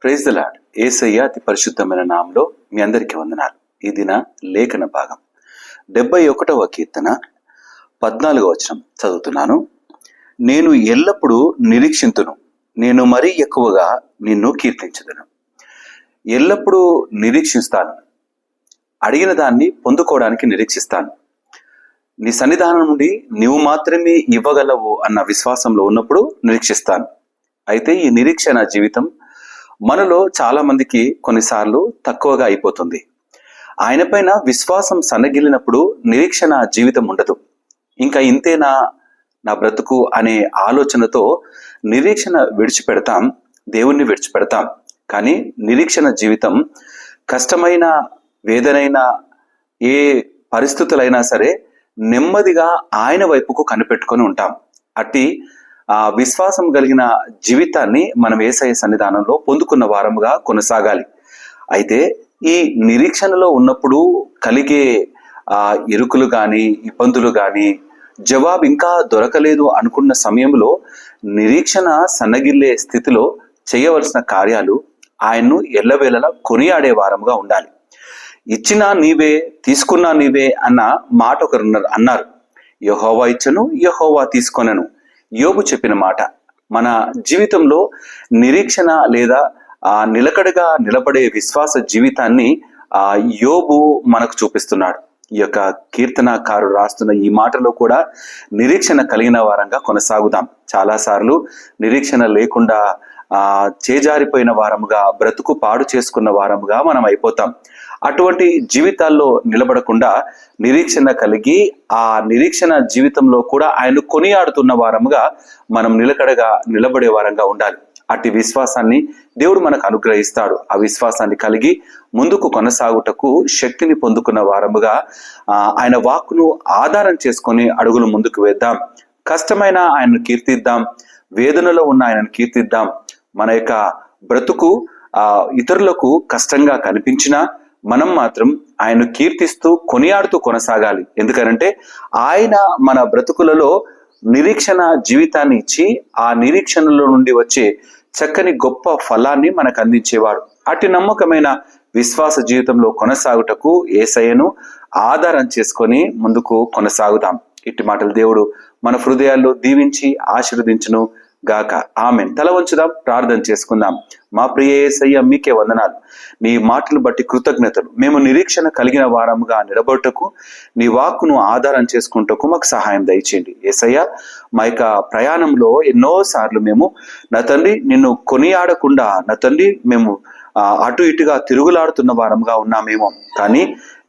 Praise the lord. యేసయ్య అతి పరిశుద్ధమైన నామములో మీ అందరికీ వందనాలు. ఈ దిన లేఖన భాగం 71వ కీర్తన 14వ వచనం చదువుతున్నాను. నేను ఎల్లప్పుడూ నిరీక్షింతును, నేను మరీ ఎక్కువగా నిన్ను కీర్తించుదును. ఎల్లప్పుడూ నిరీక్షిస్తాను, అడిగిన దాన్ని పొందుకోవడానికి నిరీక్షిస్తాను. నీ సన్నిధానం నుండి నీవు మాత్రమే ఇవ్వగలవు అన్న విశ్వాసంలో ఉన్నప్పుడు నిరీక్షిస్తాను. అయితే ఈ నిరీక్షణ జీవితం మనలో చాలా మందికి కొన్నిసార్లు తక్కువగా అయిపోతుంది. ఆయన పైన విశ్వాసం సన్నగిల్లినప్పుడు నిరీక్షణ జీవితం ఉండదు. ఇంకా ఇంతేనా నా బ్రతుకు అనే ఆలోచనతో నిరీక్షణ విడిచిపెడతాం, దేవుణ్ణి విడిచిపెడతాం. కానీ నిరీక్షణ జీవితం కష్టమైన, వేదనైన, ఏ పరిస్థితులైనా సరే నెమ్మదిగా ఆయన వైపుకు కనిపెట్టుకొని ఉంటాం. అట్టి విశ్వాసం కలిగిన జీవితాన్ని మనం యేసయ్య సన్నిధానంలో పొందుకున్న వారముగా కొనసాగాలి. అయితే ఈ నిరీక్షణలో ఉన్నప్పుడు కలిగే ఇరుకులు కానీ, ఇబ్బందులు కానీ, జవాబు ఇంకా దొరకలేదు అనుకున్న సమయంలో నిరీక్షణ సన్నగిల్లే స్థితిలో చేయవలసిన కార్యాలు ఆయన్ను ఎల్లవేళలా కొనియాడే వారముగా ఉండాలి. ఇచ్చినా నీవే, తీసుకున్నా నీవే అన్న మాట ఒకరు అన్నారు. యెహోవా ఇచ్చను, యెహోవా తీసుకొనెను. యోబు చెప్పిన మాట. మన జీవితంలో నిరీక్షణ లేదా నిలకడగా నిలబడే విశ్వాస జీవితాన్ని యోబు మనకు చూపిస్తున్నాడు. ఈ యొక్క కీర్తనకారుడు రాస్తున్న ఈ మాటలో కూడా నిరీక్షణ కలిగిన వారంగా కొనసాగుదాం. చాలాసార్లు నిరీక్షణ లేకుండా చేజారిపోయిన వారముగా, బ్రతుకు పాడు చేసుకున్న వారముగా మనం అయిపోతాం. అటువంటి జీవితాల్లో నిలబడకుండా నిరీక్షణ కలిగి ఆ నిరీక్షణ జీవితంలో కూడా ఆయన కొనియాడుతున్న వారముగా మనం నిలకడగా నిలబడే వారంగా ఉండాలి. అట్టి విశ్వాసాన్ని దేవుడు మనకు అనుగ్రహిస్తాడు. ఆ విశ్వాసాన్ని కలిగి ముందుకు కొనసాగుటకు శక్తిని పొందుకున్న వారముగా ఆయన వాక్కును ఆధారం చేసుకొని అడుగులు ముందుకు వేద్దాం. కష్టమైన ఆయనను కీర్తిద్దాం, వేదనలో ఉన్న ఆయనను కీర్తిద్దాం. మన యొక్క బ్రతుకు ఇతరులకు కష్టంగా కనిపించినా మనం మాత్రం ఆయన కీర్తిస్తూ కొనియాడుతూ కొనసాగాలి. ఎందుకనంటే ఆయన మన బ్రతుకులలో నిరీక్షణ జీవితాన్ని ఇచ్చి ఆ నిరీక్షణలో నుండి వచ్చే చక్కని గొప్ప ఫలాన్ని మనకు అందించేవాడు. అటు నమ్మకమైన విశ్వాస జీవితంలో కొనసాగుటకు యేసయ్యను ఆధారం చేసుకొని ముందుకు కొనసాగుదాం. ఇట్టి మాటలు దేవుడు మన హృదయాల్లో దీవించి ఆశీర్వదించును గాక. ఆమెన్. తల వంచుదాం, ప్రార్థన చేసుకుందాం. మా ప్రియ యేసయ్య, మీకే వందనాలు. నీ మాటలు బట్టి కృతజ్ఞతలు. మేము నిరీక్షణ కలిగిన వారముగా నిలబడుటకు, నీ వాక్కును ఆధారం చేసుకుంటకు మాకు సహాయం దయచేయండి యేసయ్య. మా యొక్క ప్రయాణంలో ఎన్నోసార్లు మేము నా తండ్రి నిన్ను కొనియాడకుండా, నా తండ్రి మేము అటు ఇటుగా తిరుగులాడుతున్న వారముగా ఉన్నామేమో. కానీ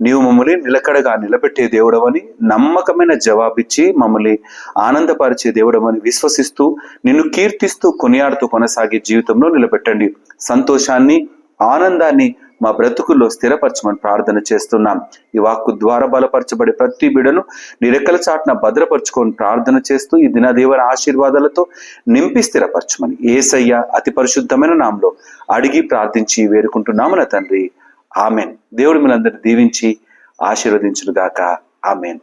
నీవు మమ్మల్ని నిలకడగా నిలబెట్టే దేవుడవని, నమ్మకమైన జవాబిచ్చి మమ్మల్ని ఆనందపరిచే దేవుడవని విశ్వసిస్తూ నిన్ను కీర్తిస్తూ కొనియాడుతూ కొనసాగే జీవితంలో నిలబెట్టండి. సంతోషాన్ని, ఆనందాన్ని మా బ్రతుకుల్లో స్థిరపరచమని ప్రార్థన చేస్తున్నాం. ఈ వాక్కు ద్వారా బలపరచబడే ప్రతి బిడను నీ రెక్కల చాటున భద్రపరచుకొని ప్రార్థన చేస్తూ ఈ దినదేవర ఆశీర్వాదాలతో నింపి స్థిరపరచమని యేసయ్య అతి పరిశుద్ధమైన నామములో అడిగి ప్రార్థించి వేడుకుంటున్నాము నా తండ్రి. ఆమెన్. దేవుడు మిమ్మల్ని అందరినీ దీవించి ఆశీర్వదించును గాక. ఆమెన్.